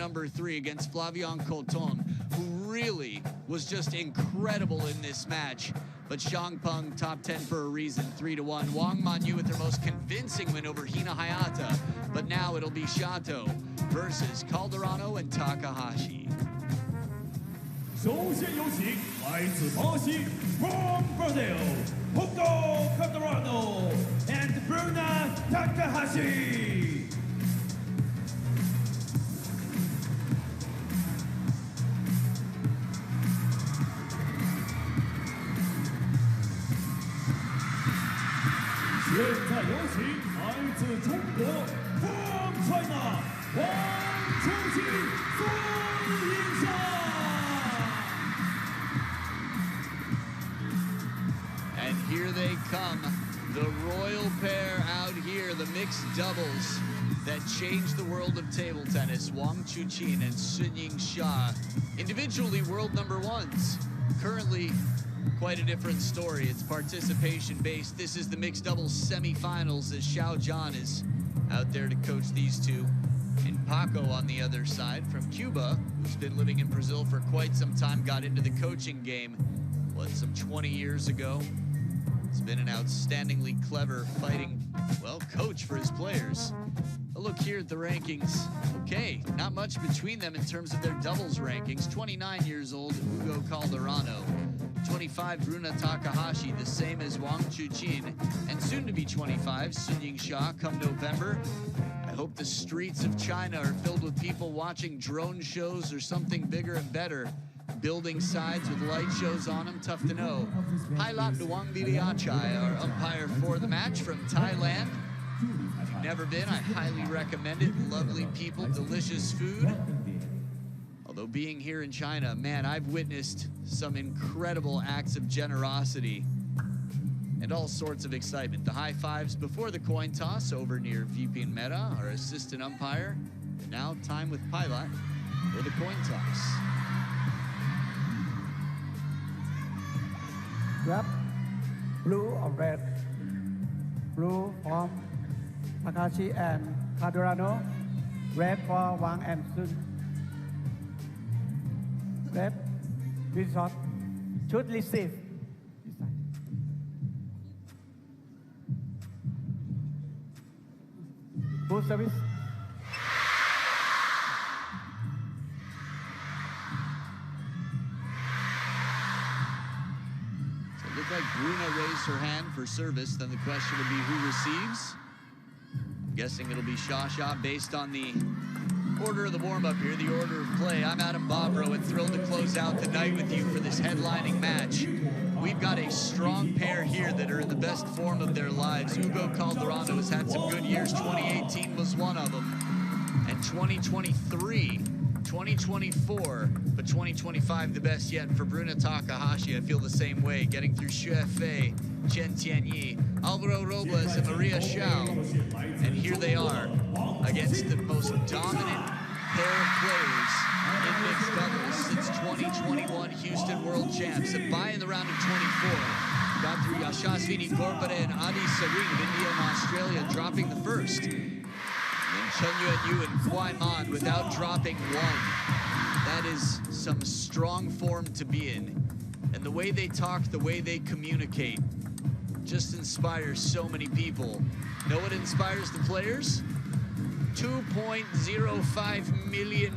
number 3 against Flavian Coton, who really was just incredible in this match. But Xiangpeng, top 10 for a reason, 3-1. Wang Manyu with their most convincing win over Hina Hayata. But now it'll be Shato versus Calderano and Takahashi. 首先有请来自巴西 from Brazil, Hugo Calderano and Bruna Takahashi. 现在有请来自中国 from China, WANG Chuqin from Yingsha. And here they come, the royal pair out here, the mixed doubles that changed the world of table tennis. Wang Chuqin and Yingsha, individually world number 1s. Currently, quite a different story. It's participation based. This is the mixed doubles semifinals as Xiao Zhan is out there to coach these two. And Paco on the other side from Cuba, who's been living in Brazil for quite some time, got into the coaching game, some 20 years ago. He's been an outstandingly clever fighting, coach for his players. A look here at the rankings. Okay, not much between them in terms of their doubles rankings. 29 years old, Hugo Calderano. 25, Bruna Takahashi, the same as Wang Chuqin. And soon to be 25, Yingsha come November. I hope the streets of China are filled with people watching drone shows or something bigger and better. Building sides with light shows on them, tough to know. Hailat Duang Viliachai, our umpire for the match from Thailand. If you've never been, I highly recommend it. Lovely people, delicious food. Although being here in China, man, I've witnessed some incredible acts of generosity and all sorts of excitement. The high fives before the coin toss over near VP and Meta, our assistant umpire. And now time with Pilot for the coin toss. Grab blue or red? Blue for Takahashi and Calderano. Red for Wang and Sun. Red, this shot should receive. Full service. Looked like Bruna raised her hand for service. Then the question would be who receives. I'm guessing it'll be Sha based on the order of the warm-up here, the order of play. I'm Adam Bobrow and thrilled to close out the night with you for this headlining match. We've got a strong pair here that are in the best form of their lives. Hugo Calderano has had some good years. 2018 was one of them. And 2023, 2024, but 2025 the best yet for Bruna Takahashi. I feel the same way, getting through Xue Fei, Chen Tianyi, Alvaro Robles, and Maria Xiao. And here they are against the most dominant pair of players in mixed doubles since 2021 Houston World Champs. And by in the round of 24, got through Yashasvini Gorpare and Adi Sarin of India and Australia, dropping the first. And Chen Yuanyu and Kwai Man without dropping one. That is some strong form to be in. And the way they talk, the way they communicate, just inspires so many people. Know what inspires the players? $2.05 million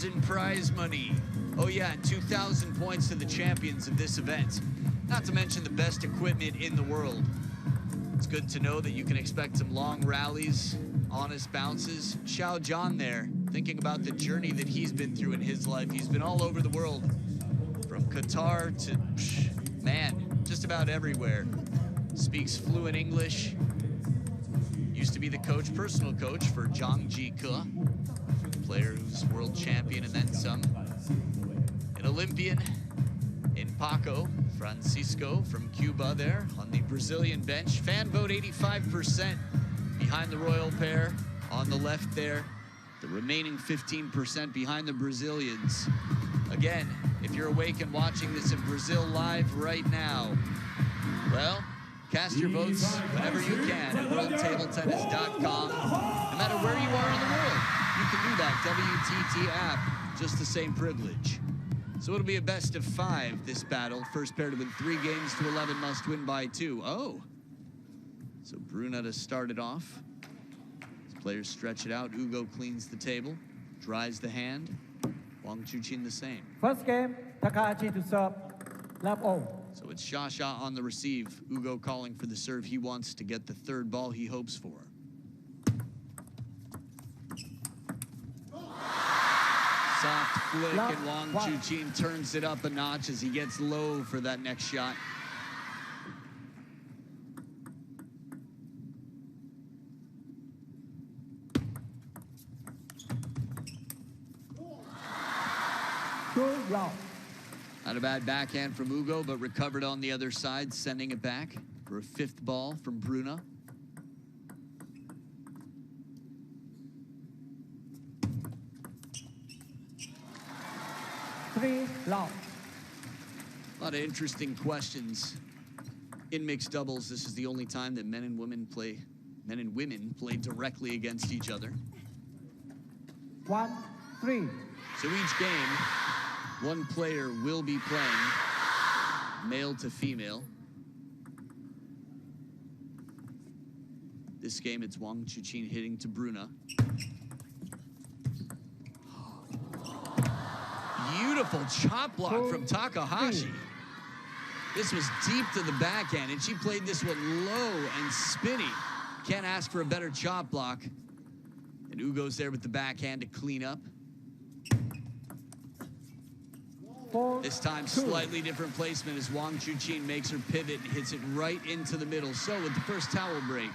in prize money. Oh yeah, and 2,000 points to the champions of this event. Not to mention the best equipment in the world. It's good to know that you can expect some long rallies, honest bounces. Xiao Zhan there, thinking about the journey that he's been through in his life. He's been all over the world, from Qatar to, man, just about everywhere. Speaks fluent English. Used to be the coach, personal coach for Zhang Jike, player who's world champion and then some. An Olympian in Paco, Francisco from Cuba there on the Brazilian bench. Fan vote 85% behind the royal pair on the left there. The remaining 15% behind the Brazilians. Again, if you're awake and watching this in Brazil live right now, well, cast your votes whenever you can at worldtabletennis.com. No matter where you are in the world, you can do that WTT app, just the same privilege. So it'll be a best of 5 this battle. First pair to win 3 games to 11 must win by 2. Oh. So Bruna to start it off. As players stretch it out, Ugo cleans the table, dries the hand. Wang Chuqin the same. First game, Takahashi to serve. Love all. So it's Sha on the receive. Ugo calling for the serve. He wants to get the 3rd ball he hopes for. Soft flick, and Wang Chuqin turns it up a notch as he gets low for that next shot. Not a bad backhand from Ugo, but recovered on the other side, sending it back for a 5th ball from Bruna. A lot of interesting questions in mixed doubles. This is the only time that men and women play directly against each other. 1-3. So each game, one player will be playing male to female. This game, it's Wang Chuqin hitting to Bruna. Beautiful chop block from Takahashi. This was deep to the backhand, and she played this one low and spinny. Can't ask for a better chop block. And Ugo's there with the backhand to clean up. This time, slightly different placement as Wang Chuqin makes her pivot and hits it right into the middle. So with the first towel break,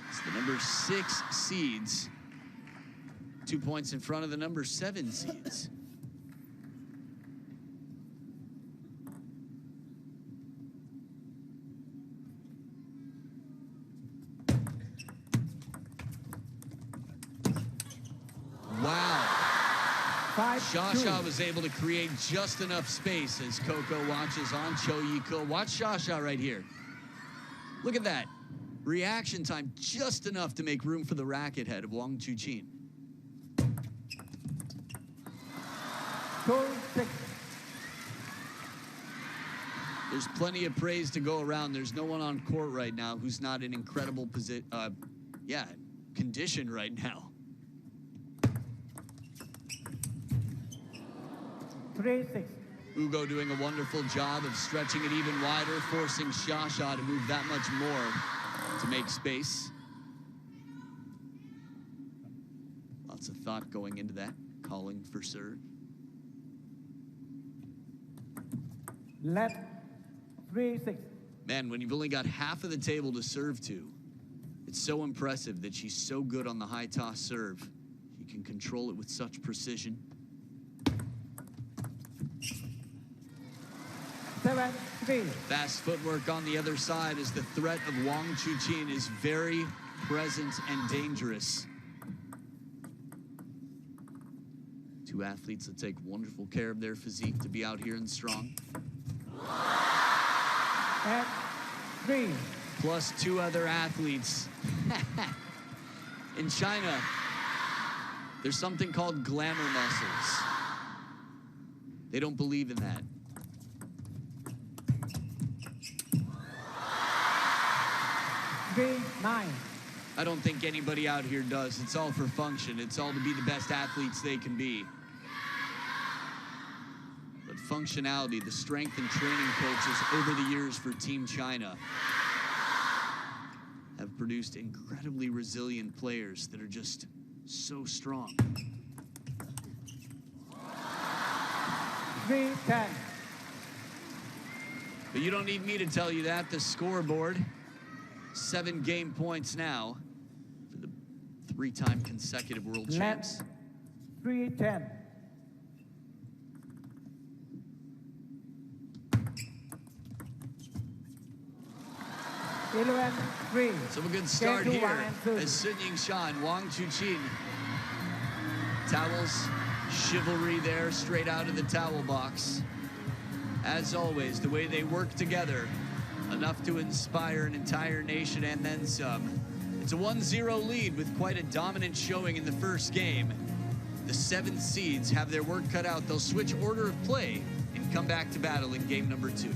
it's the number 6 seeds. 2 points in front of the number 7 seeds. Wow. Sha was able to create just enough space as Coco watches on Cho Yiko. Watch Sha right here. Look at that. Reaction time just enough to make room for the racket head of Wang Chuqin. 2-6. There's plenty of praise to go around. There's no one on court right now who's not in incredible condition right now. 3-6. Ugo doing a wonderful job of stretching it even wider, forcing Sha to move that much more to make space. Lots of thought going into that, calling for serve. Left 3-6. Man, when you've only got half of the table to serve to, it's so impressive that she's so good on the high toss serve. She can control it with such precision. 7-3. Fast footwork on the other side as the threat of Wang Chuqin is very present and dangerous. Two athletes that take wonderful care of their physique to be out here and strong. And 3. Plus 2 other athletes. In China, there's something called glamour muscles. They don't believe in that. 3-9. I don't think anybody out here does. It's all for function. It's all to be the best athletes they can be. But functionality, the strength and training coaches over the years for Team China have produced incredibly resilient players that are just so strong. 3-10. But you don't need me to tell you that. The scoreboard, 7 game points now for the 3-time consecutive world champs. 3-10. So a good start here as Yingsha and Wang Chuqin. Towels, chivalry there, straight out of the towel box. As always, the way they work together, enough to inspire an entire nation and then some. It's a 1-0 lead with quite a dominant showing in the first game. The 7th seeds have their work cut out. They'll switch order of play and come back to battle in game number 2.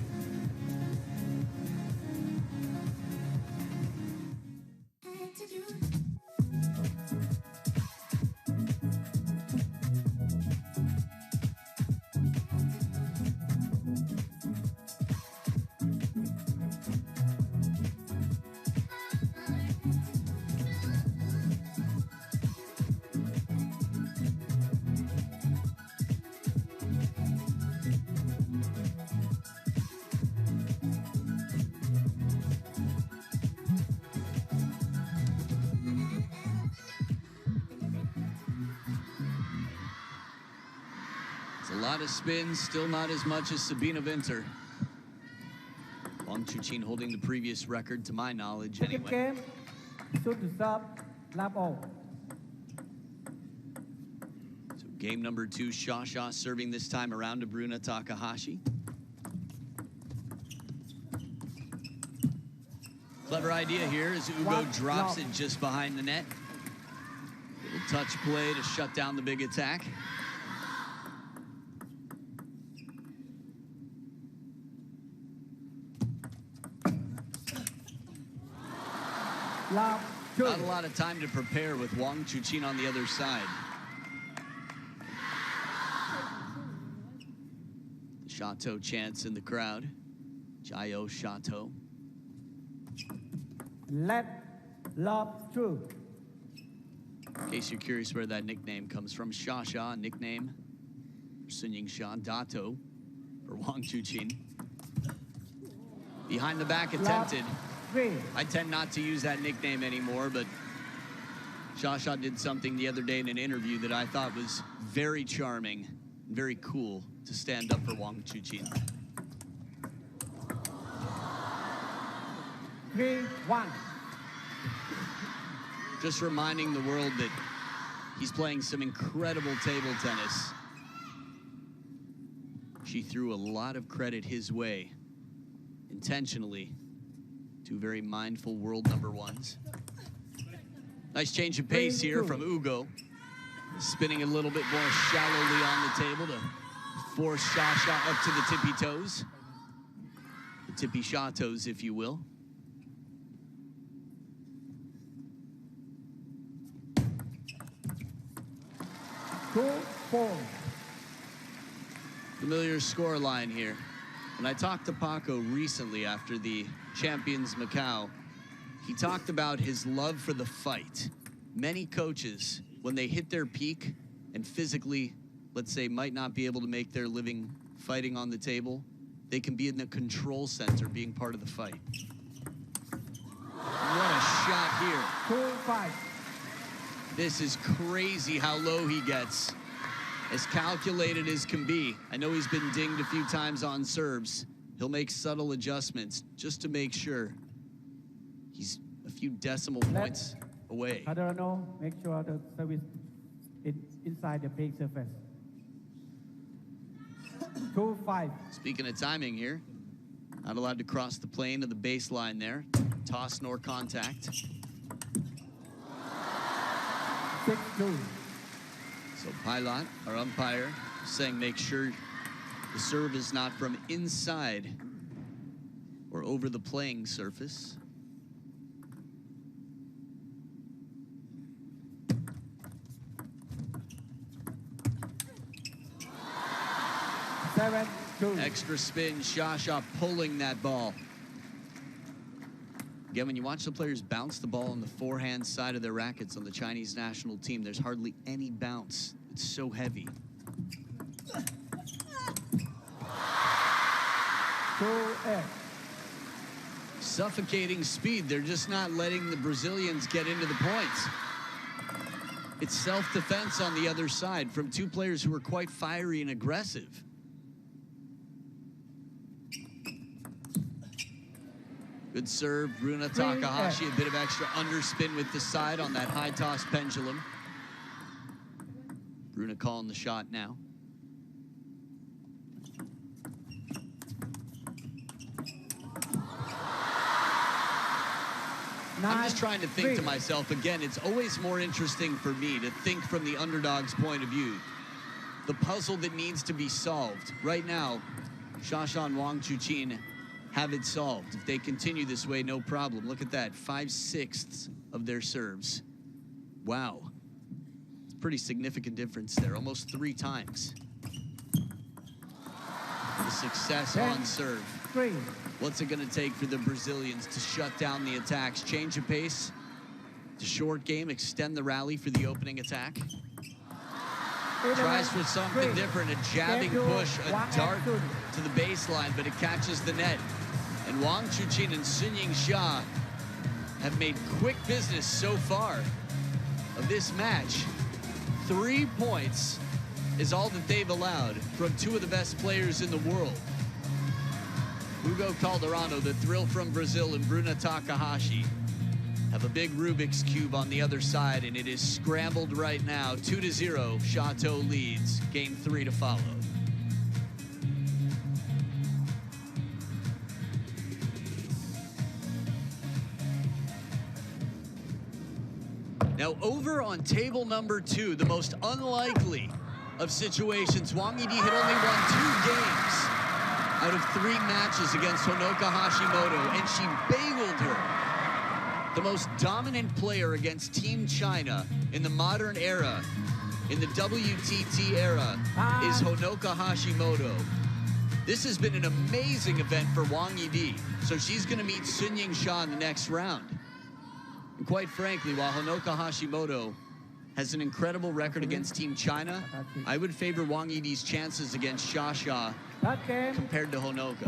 A lot of spins, still not as much as Sabina Winter. Wang Chuqin holding the previous record, to my knowledge, anyway. Game, shoot to serve, lap all. So game number 2, Sha serving this time around to Bruna Takahashi. Clever idea here as Ugo drops it just behind the net. Little touch play to shut down the big attack. Not a lot of time to prepare with Wang Chuqin on the other side. The Chateau chants in the crowd. Jayo Chateau. Let love true. In case you're curious where that nickname comes from, Sha, a nickname for Sun Yingsha, Dato for Wang Chuqin. Behind the back attempted. I tend not to use that nickname anymore, but Sha did something the other day in an interview that I thought was very charming, very cool to stand up for Wang Chuqin. 3-1. Just reminding the world that he's playing some incredible table tennis. She threw a lot of credit his way, intentionally. 2 very mindful world number 1s. Nice change of pace here from Ugo. Spinning a little bit more shallowly on the table to force Sha up to the tippy toes. The tippy Sha toes, if you will. Familiar score line here. When I talked to Paco recently after the Champions Macau, he talked about his love for the fight. Many coaches, when they hit their peak and physically, let's say, might not be able to make their living fighting on the table, they can be in the control center being part of the fight. What a shot here. 2-5. This is crazy how low he gets. As calculated as can be. I know he's been dinged a few times on serves. He'll make subtle adjustments just to make sure he's a few decimal points away. CALDERANO, make sure the service is inside the big surface. 2-5. Speaking of timing here, not allowed to cross the plane of the baseline there. Toss nor contact. 6-2. So pilot, our umpire, saying make sure the serve is not from inside or over the playing surface. Extra spin, Sha pulling that ball. Again, when you watch the players bounce the ball on the forehand side of their rackets on the Chinese national team, there's hardly any bounce. It's so heavy. 2-8. Suffocating speed. They're just not letting the Brazilians get into the points. It's self-defense on the other side from 2 players who are quite fiery and aggressive. Good serve, Bruna Takahashi. A bit of extra underspin with the side on that high toss pendulum. Bruna calling the shot now. I'm just trying to think to myself, again, it's always more interesting for me to think from the underdog's point of view. The puzzle that needs to be solved. Right now, Xia and Wang Chuqin have it solved. If they continue this way, no problem. Look at that, 5/6 of their serves. Wow. It's a pretty significant difference there, almost 3 times. The success on serve. What's it going to take for the Brazilians to shut down the attacks? Change of pace to short game, extend the rally for the opening attack. Tries for something different, a jabbing push, a dart to the baseline, but it catches the net. And Wang Chuqin and Yingsha have made quick business so far of this match. 3 points is all that they've allowed from 2 of the best players in the world. CALDERANO, the thrill from Brazil, and Bruna Takahashi have a big Rubik's Cube on the other side, and it is scrambled right now. 2-0, Chateau leads. Game 3 to follow. Now over on table number 2, the most unlikely of situations, Wang Yidi had only won 2 games out of 3 matches against Honoka Hashimoto, and she bageled her. The most dominant player against Team China in the modern era, in the WTT era, is Honoka Hashimoto. This has been an amazing event for Wang Yidi, so she's going to meet Yingsha in the next round. And quite frankly, while Honoka Hashimoto has an incredible record against Team China, I would favor Wang Yidi's chances against Xia compared to Honoka's.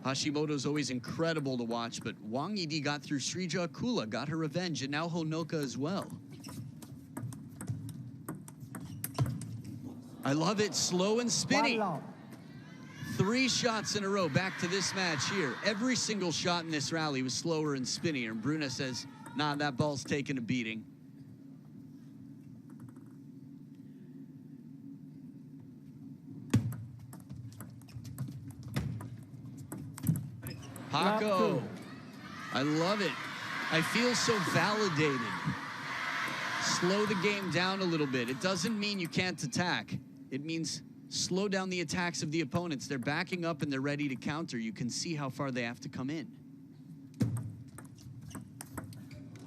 Hashimoto's always incredible to watch, but Wang Yidi got through Srija Kula, got her revenge, and now Honoka as well. I love it, slow and spinny. 3 shots in a row back to this match here. Every single shot in this rally was slower and spinnier, and Bruna says, nah, that ball's taking a beating. Paco, I love it. I feel so validated. Slow the game down a little bit. It doesn't mean you can't attack. It means slow down the attacks of the opponents. They're backing up and they're ready to counter. You can see how far they have to come in.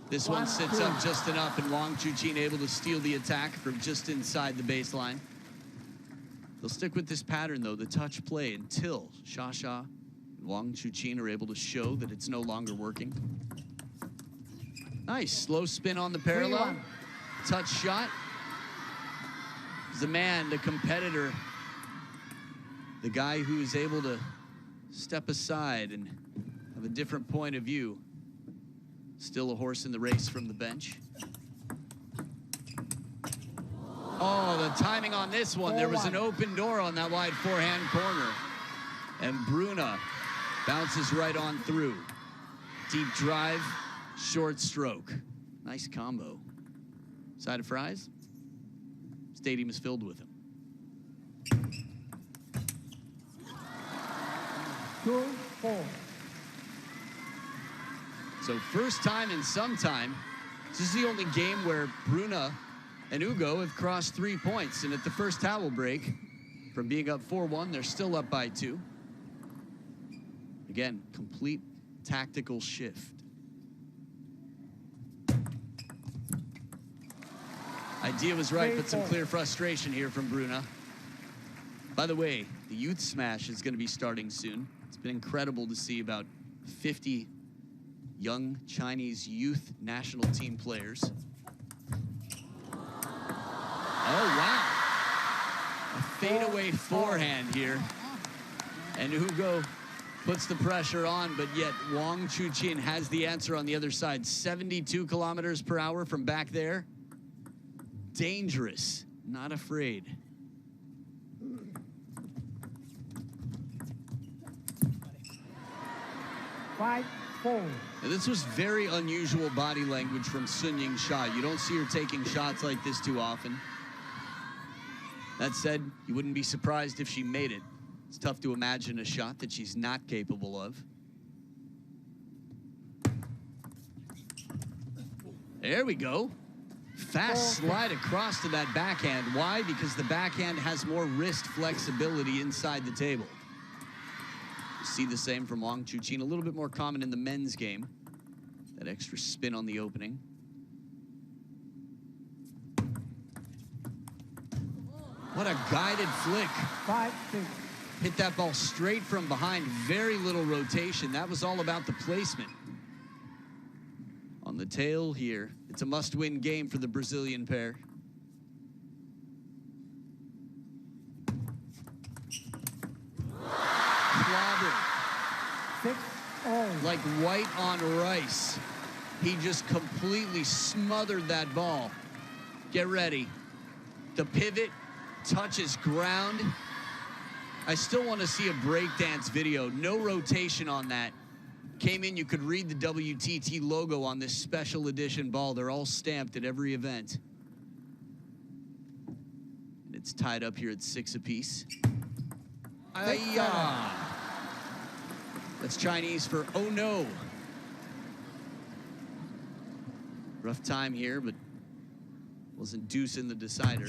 This one sits up just enough, and Wang Chuqin able to steal the attack from just inside the baseline. They'll stick with this pattern, though, the touch play, until Xia and Wang Chuqin are able to show that it's no longer working. Nice, slow spin on the parallel. Touch shot. The man, the competitor, the guy who is able to step aside and have a different point of view. Still a horse in the race from the bench. Oh, the timing on this one. There was an open door on that wide forehand corner. And Bruna bounces right on through. Deep drive, short stroke. Nice combo. Side of fries. Stadium is filled with them. 2-4. So first time in some time, this is the only game where Bruna and Ugo have crossed 3 points. And at the first towel break, from being up 4-1, they're still up by 2. Again, complete tactical shift. Idea was right, but some clear frustration here from Bruna. By the way, the Youth Smash is going to be starting soon. It's been incredible to see about 50 young Chinese youth national team players. Oh, wow. A fadeaway forehand here. And Ugo puts the pressure on, but yet Wang Chuqin has the answer on the other side. 72 kilometers per hour from back there. Dangerous, not afraid. Five, 4. Now, this was very unusual body language from Yingsha. You don't see her taking shots like this too often. That said, you wouldn't be surprised if she made it. It's tough to imagine a shot that she's not capable of. There we go. Fast slide across to that backhand. Why? Because the backhand has more wrist flexibility inside the table. You see the same from Wang Chuqin. A little bit more common in the men's game. That extra spin on the opening. What a guided flick. 5-6. Hit that ball straight from behind. Very little rotation. That was all about the placement. On the tail here, it's a must-win game for the Brazilian pair. Clobbered. 6-0. Like white on rice. He just completely smothered that ball. Get ready. The pivot touches ground. I still want to see a breakdance video. No rotation on that. Came in, you could read the WTT logo on this special edition ball. They're all stamped at every event. And it's tied up here at 6 apiece. Ayah. That's Chinese for oh no. Rough time here, but wasn't deuce in the decider.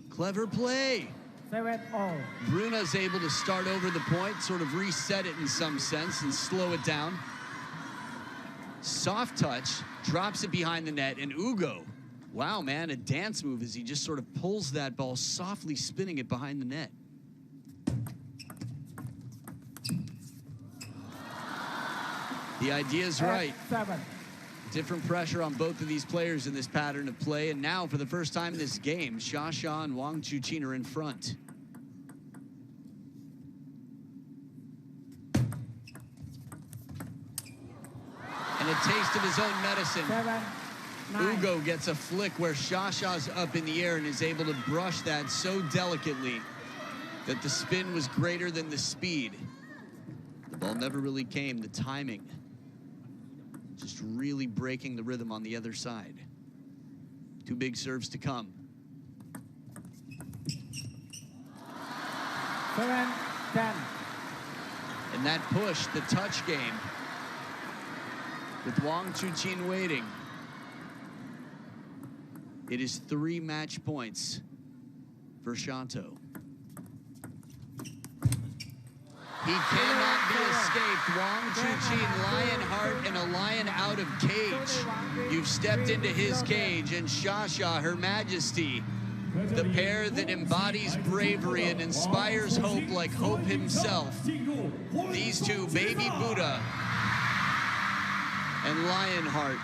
Clever play. 7-0. Bruna's able to start over the point, sort of reset it in some sense and slow it down. Soft touch, drops it behind the net, and Ugo, wow, man, a dance move as he just sort of pulls that ball, softly spinning it behind the net. The idea is right. 7. Different pressure on both of these players in this pattern of play, and now for the first time in this game, Xia and Wang Chuqin are in front. And a taste of his own medicine. 7-9. Ugo gets a flick where Xia's up in the air and is able to brush that so delicately that the spin was greater than the speed. The ball never really came, the timing. Just really breaking the rhythm on the other side. 2 big serves to come. 7-10. And that push, the touch game, with Wang Chuqin waiting. It is 3 match points for Shato. He cannot be escaped. Wang Chuqin, lion heart and a lion out of cage. You've stepped into his cage, and Xia, her majesty, the pair that embodies bravery and inspires hope like Hope himself. These two, Baby Buddha and Lionheart,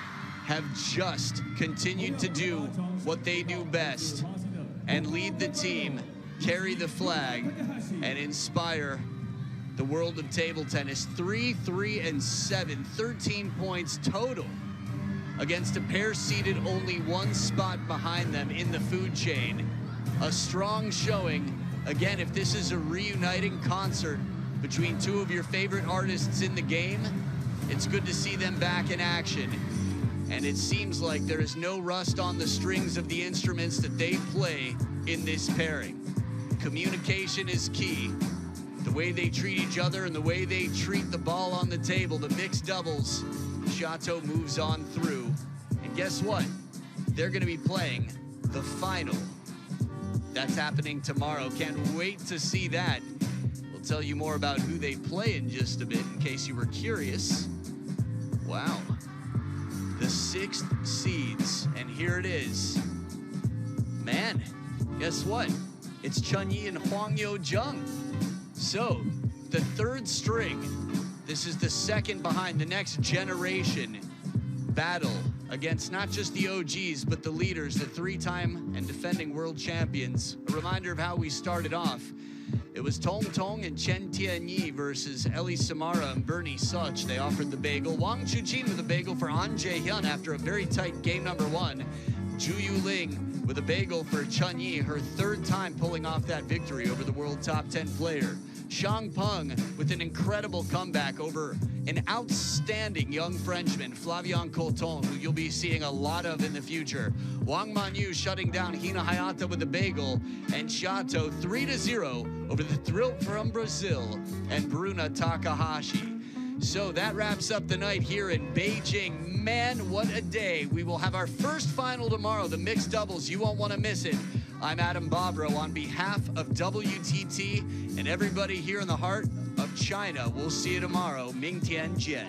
have just continued to do what they do best and lead the team, carry the flag, and inspire the world of table tennis. 3-3-7, 13 points total against a pair seated only 1 spot behind them in the food chain. A strong showing. Again, if this is a reuniting concert between 2 of your favorite artists in the game, it's good to see them back in action. And it seems like there is no rust on the strings of the instruments that they play in this pairing. Communication is key. The way they treat each other and the way they treat the ball on the table, the mixed doubles, Shato moves on through. And guess what? They're going to be playing the final. That's happening tomorrow. Can't wait to see that. We'll tell you more about who they play in just a bit in case you were curious. Wow. The 6th seeds, and here it is. Man, guess what? It's Chunyi and Huang Yo-jung. So, the 3rd string, this is the 2nd behind the next generation battle against not just the OGs, but the leaders, the 3-time and defending world champions. A reminder of how we started off. It was Tong Tong and Chen Tianyi versus Ellie Samara and Bernie Such. They offered the bagel. Wang Chuqin with a bagel for An Jae-hyun after a very tight game number 1. Ju Yuling with a bagel for Chunyi, her 3rd time pulling off that victory over the world top 10 player. Shang Peng with an incredible comeback over an outstanding young Frenchman, Flavien Colton, who you'll be seeing a lot of in the future. Wang Manyu shutting down Hina Hayata with a bagel, and Shato 3-0 over the thrill from Brazil and Bruna Takahashi. So that wraps up the night here in Beijing. Man, what a day. We will have our first final tomorrow, the mixed doubles. You won't want to miss it. I'm Adam Bobrow on behalf of WTT and everybody here in the heart of China. We'll see you tomorrow. 明天见.